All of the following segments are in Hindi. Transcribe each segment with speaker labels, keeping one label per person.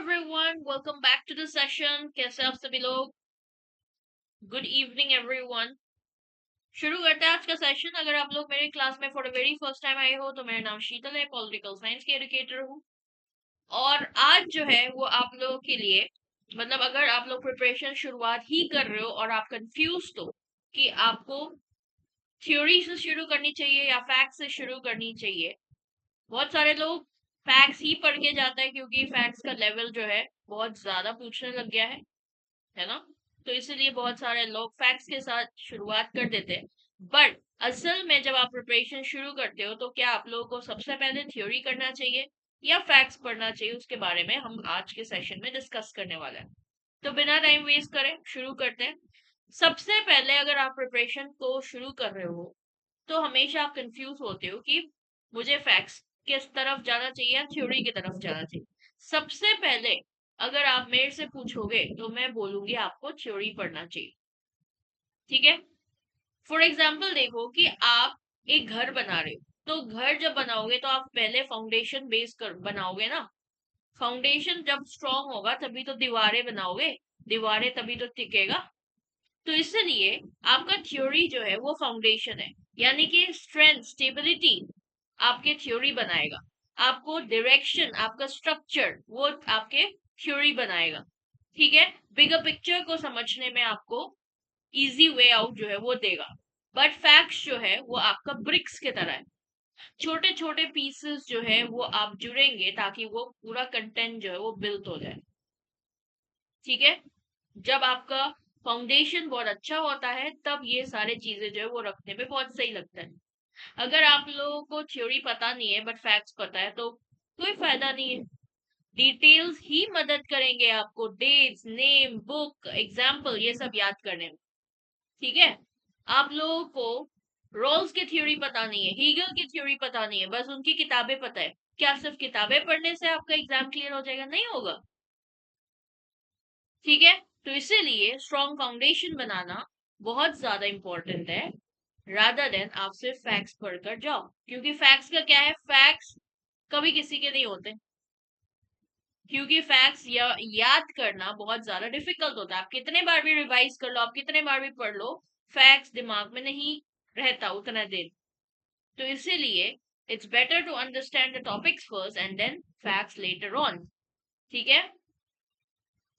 Speaker 1: everyone, welcome back to the session. कैसे आप सभी लोग? Good evening everyone. शुरू करते हैं आज का सेशन। अगर आप लोग मेरे क्लास में for the very first time आए हो तो मेरा नाम शीतल है, पॉलिटिकल साइंस के एजुकेटर हूँ। और आज जो है वो आप लोगों के लिए मतलब अगर आप लोग प्रिपरेशन शुरुआत ही कर रहे हो और आप कंफ्यूज हो कि आपको थ्योरी से शुरू करनी चाहिए या फैक्ट से शुरू करनी चाहिए। बहुत सारे लोग फैक्ट्स ही पढ़ के जाता है क्योंकि फैक्ट्स का लेवल जो है बहुत ज्यादा पूछने लग गया है ना। तो इसीलिए बहुत सारे लोग फैक्ट्स के साथ शुरुआत कर देते हैं। बट असल में जब आप प्रिपरेशन शुरू करते हो तो क्या आप लोगों को सबसे पहले थ्योरी करना चाहिए या फैक्ट्स पढ़ना चाहिए, उसके बारे में हम आज के सेशन में डिस्कस करने वाले हैं। तो बिना टाइम वेस्ट करें शुरू करते हैं। सबसे पहले अगर आप प्रिपरेशन को शुरू कर रहे हो तो हमेशा आप कंफ्यूज होते हो कि मुझे फैक्ट्स किस तरफ जाना चाहिए या थ्योरी की तरफ जाना चाहिए। सबसे पहले अगर आप मेरे से पूछोगे तो मैं बोलूंगी आपको थ्योरी पढ़ना चाहिए। ठीक है। फॉर एग्जाम्पल देखो कि आप एक घर बना रहे हो, तो घर जब बनाओगे तो आप पहले फाउंडेशन बेस कर बनाओगे ना। फाउंडेशन जब स्ट्रांग होगा तभी तो दीवारें बनाओगे, दीवारें तभी तो टिकेगा। तो इसलिए आपका थ्योरी जो है वो फाउंडेशन है, यानी कि स्ट्रेंथ स्टेबिलिटी आपके थ्योरी बनाएगा। आपको डायरेक्शन आपका स्ट्रक्चर वो आपके थ्योरी बनाएगा। ठीक है। बिगर पिक्चर को समझने में आपको इजी वे आउट जो है वो देगा। बट फैक्ट्स जो है वो आपका ब्रिक्स की तरह है। छोटे छोटे पीसेस जो है वो आप जुड़ेंगे ताकि वो पूरा कंटेंट जो है वो बिल्ट हो जाए। ठीक है। जब आपका फाउंडेशन बहुत अच्छा होता है तब ये सारे चीजें जो है वो रखने में बहुत सही लगता है। अगर आप लोगों को थ्योरी पता नहीं है बट फैक्ट्स पता है तो कोई फायदा नहीं है। डिटेल्स ही मदद करेंगे आपको डेट्स नेम बुक एग्जाम्पल ये सब याद करने में। ठीक है। आप लोगों को रोल्स की थ्योरी पता नहीं है, हीगल की थ्योरी पता नहीं है, बस उनकी किताबें पता है। क्या सिर्फ किताबें पढ़ने से आपका एग्जाम क्लियर हो जाएगा? नहीं होगा। ठीक है। तो इसीलिए स्ट्रॉन्ग फाउंडेशन बनाना बहुत ज्यादा इंपॉर्टेंट है, रादर देन आप सिर्फ फैक्ट्स पढ़कर जाओ। क्योंकि फैक्ट्स का क्या है, फैक्ट्स कभी किसी के नहीं होते। क्योंकि फैक्ट्स याद करना बहुत ज्यादा डिफिकल्ट होता है। आप कितने बार भी रिवाइज कर लो, आप कितने बार भी पढ़ लो, फैक्ट्स दिमाग में नहीं रहता उतना देर। तो इसीलिए it's better to understand the topics first and then facts later on. ठीक है।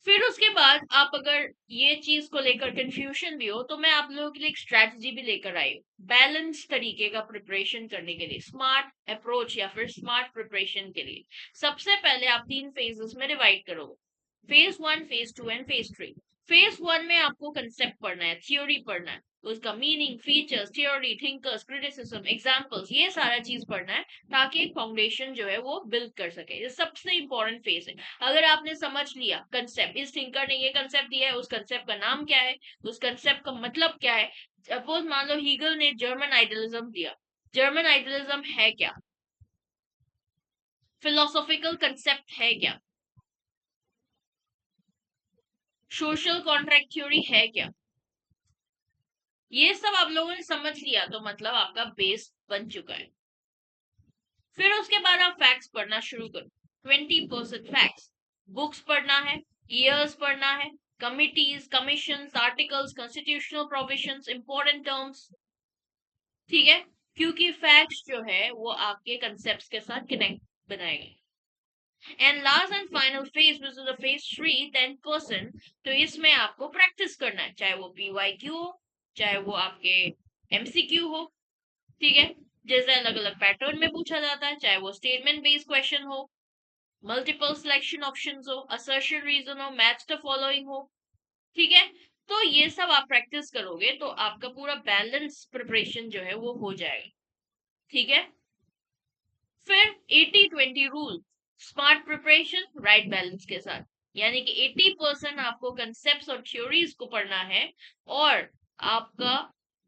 Speaker 1: फिर उसके बाद आप अगर ये चीज को लेकर कंफ्यूजन भी हो तो मैं आप लोगों के लिए एक स्ट्रैटेजी भी लेकर आई हूँ बैलेंस तरीके का प्रिपरेशन करने के लिए, स्मार्ट अप्रोच या फिर स्मार्ट प्रिपरेशन के लिए। सबसे पहले आप 3 फेजेस में डिवाइड करोगे, phase 1 phase 2 and phase 3। Phase 1 में आपको कंसेप्ट पढ़ना है, थ्योरी पढ़ना है, उसका meaning features theory thinkers criticism examples ये सारा चीज पढ़ना है ताकि एक फाउंडेशन जो है वो बिल्ड कर सके। ये सबसे इंपॉर्टेंट फेज है। अगर आपने समझ लिया कंसेप्ट, इस थिंकर ने ये कंसेप्ट दिया है, उस कंसेप्ट का नाम क्या है, उस कंसेप्ट का मतलब क्या है। सपोज मान लो हीगल ने जर्मन आइडियलिज्म दिया, जर्मन आइडियलिज्म है क्या, फिलोसॉफिकल कंसेप्ट है क्या, सोशल कॉन्ट्रैक्ट थ्योरी है क्या। ये सब आप लोगों ने समझ लिया तो मतलब आपका बेस बन चुका है। फिर उसके बाद आप फैक्ट्स पढ़ना शुरू करो। 20% फैक्ट्स, बुक्स पढ़ना है, ईयर्स पढ़ना है, committees commission articles constitutional provisions important terms. ठीक है। क्योंकि फैक्ट्स जो है वो आपके कंसेप्ट के साथ कनेक्ट बनाएगा। And last and final phase which is the phase 3 10%। तो इसमें आपको प्रैक्टिस करना है, चाहे वो PYQ हो, चाहे वो आपके MCQ हो। ठीक है। जैसे अलग अलग पैटर्न में पूछा जाता है, चाहे वो स्टेटमेंट बेस्ड क्वेश्चन हो, मल्टीपल सिलेक्शन ऑप्शंस हो, असर्शन रीजन हो, मैच द फॉलोइंग हो। ठीक है। तो ये सब आप प्रैक्टिस करोगे तो आपका पूरा बैलेंस प्रिपरेशन जो है वो हो जाएगा। ठीक है। फिर 80-20 rule, smart preparation right balance के साथ, यानी कि 80% आपको कंसेप्ट और थ्योरीज को पढ़ना है और आपका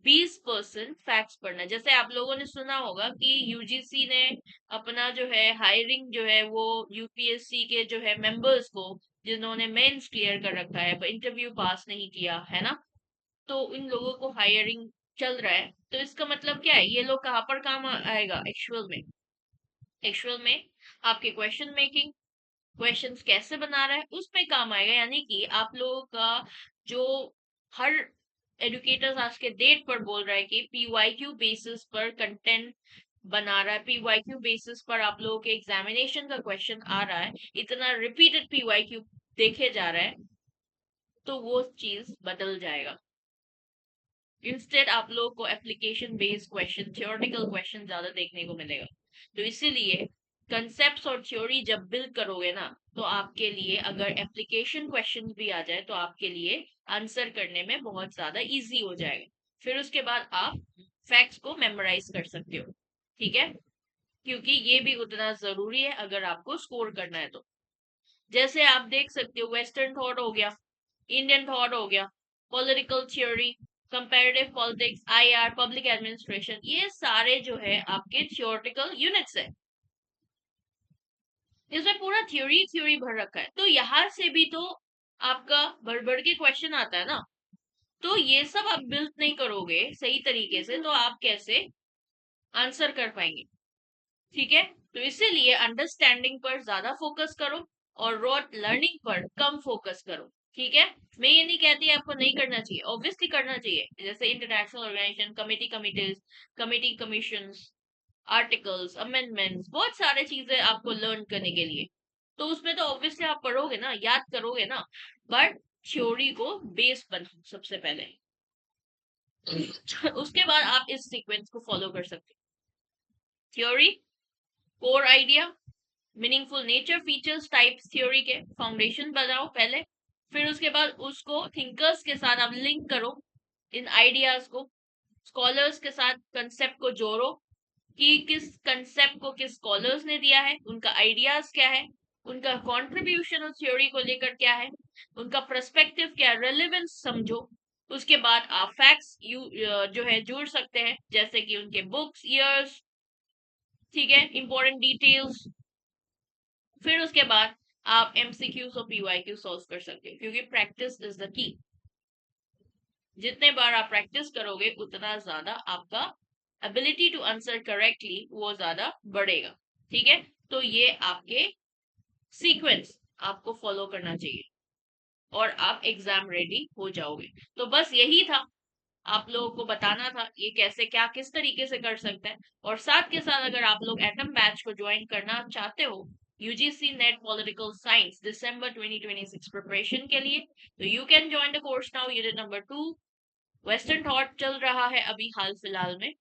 Speaker 1: 20% फैक्ट्स पढ़ना है। जैसे आप लोगों ने सुना होगा कि UGC ने अपना जो है हायरिंग जो है वो UPSC के जो है मेंबर्स को, जिन्होंने मेंस क्लियर कर रखा है पर इंटरव्यू पास नहीं किया है ना, तो इन लोगों को हायरिंग चल रहा है। तो इसका मतलब क्या है, ये लोग कहाँ पर काम आएगा एक्चुअल में, एक्चुअल में आपके क्वेश्चन मेकिंग, क्वेश्चंस कैसे बना रहा है उस पे काम आएगा। यानी कि आप लोगों का जो हर एजुकेटर्स आज के डेट पर बोल रहा है कि पीवाईक्यू बेसिस पर कंटेंट बना रहा है, पीवाईक्यू बेसिस पर आप लोगों के एग्जामिनेशन का क्वेश्चन आ रहा है, इतना रिपीटेड पीवाईक्यू देखे जा रहा है, तो वो चीज बदल जाएगा। इंस्टेड आप लोगों को application based question, theoretical question ज्यादा देखने को मिलेगा। तो इसीलिए कंसेप्ट और थ्योरी जब बिल्ड करोगे ना, तो आपके लिए अगर एप्लीकेशन क्वेश्चन भी आ जाए तो आपके लिए आंसर करने में बहुत ज्यादा इजी हो जाएगा। फिर उसके बाद आप फैक्ट्स को मेमोराइज कर सकते हो, ठीक है, क्योंकि ये भी उतना जरूरी है अगर आपको स्कोर करना है तो। जैसे आप देख सकते हो वेस्टर्न थॉट हो गया, इंडियन थॉट हो गया, political theory, comparative politics, IR, public administration, ये सारे जो है आपके थियोरेटिकल यूनिट्स है। इसमें पूरा थ्योरी थ्योरी भर रखा है, तो यहां से भी तो आपका बढ़ बढ़ के क्वेश्चन आता है ना। तो ये सब आप बिल्ड नहीं करोगे सही तरीके से तो आप कैसे आंसर कर पाएंगे, ठीक है। तो इसीलिए अंडरस्टैंडिंग पर ज्यादा फोकस करो और रोट लर्निंग पर कम फोकस करो, ठीक है। मैं ये नहीं कहती आपको नहीं करना चाहिए, ऑब्वियसली करना चाहिए, जैसे international organisation, committees, committee commissions, articles, amendments, बहुत सारे चीजें आपको लर्न करने के लिए। तो उसमें तो ऑब्वियसली आप पढ़ोगे ना, याद करोगे ना, बट थ्योरी को बेस बनाओ सबसे पहले। उसके बाद आप इस सीक्वेंस को फॉलो कर सकते हो। Theory, core idea, meaningful nature, features, types, theory के फाउंडेशन बनाओ पहले। फिर उसके बाद उसको थिंकर्स के साथ आप लिंक करो, इन आइडियाज को स्कॉलर्स के साथ कंसेप्ट को जोड़ो कि किस कंसेप्ट को किस स्कॉलर्स ने दिया है, उनका आइडियाज क्या है, उनका कंट्रीब्यूशन उस थ्योरी को लेकर क्या है, उनका पर्सपेक्टिव क्या है, रेलेवेंस समझो। उसके बाद आप फैक्ट्स जो है जोड़ सकते हैं, जैसे कि उनके बुक्स, ईयर्स, ठीक है, इंपॉर्टेंट डिटेल्स। फिर उसके बाद आप एमसीक्यूज और पीवाईक्यू सॉल्व कर सकते हो, क्योंकि प्रैक्टिस इज द की। जितने बार आप प्रैक्टिस करोगे उतना ज्यादा आपका एबिलिटी टू आंसर करेक्टली वो ज्यादा बढ़ेगा, ठीक है। तो ये आपके सीक्वेंस आपको फॉलो करना चाहिए और आप एग्जाम रेडी हो जाओगे। तो बस यही था, आप लोगों को बताना था ये कैसे क्या किस तरीके से कर सकते हैं। और साथ के साथ अगर आप लोग एटम बैच को ज्वाइन करना चाहते हो यूजीसी नेट पॉलिटिकल साइंस दिसंबर 2026 प्रिपरेशन के लिए, तो you can join the course now. Unit number 2 western thought चल रहा है अभी हाल फिलहाल में,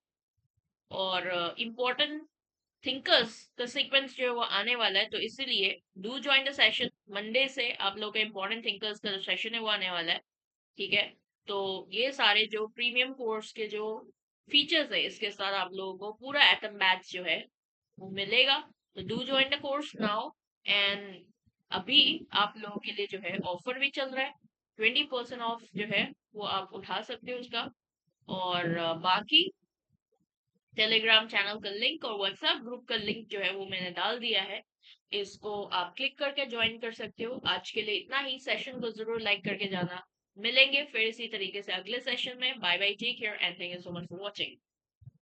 Speaker 1: और इम्पोर्टेंट थिंकर्स का सीक्वेंस जो है वो आने वाला है, तो इसीलिए do join the session. Monday से आप लोग का इम्पोर्टेंट थिंकर्स का जो सेशन है वो आने वाला है, ठीक है। तो ये सारे जो प्रीमियम कोर्स के जो फीचर्स है इसके साथ आप लोगों को पूरा एटम बैच जो है वो मिलेगा। तो do join the course now. And अभी आप लोगों के लिए जो है ऑफर भी चल रहा है, 20% ऑफ जो है वो आप उठा सकते हो उसका। और बाकी टेलीग्राम चैनल का लिंक और व्हाट्सएप ग्रुप का लिंक जो है वो मैंने डाल दिया है, इसको आप क्लिक करके ज्वाइन कर सकते हो। आज के लिए इतना ही, सेशन को जरूर लाइक करके जाना। मिलेंगे फिर इसी तरीके से अगले सेशन में। Bye bye, take care and thank you so much for watching.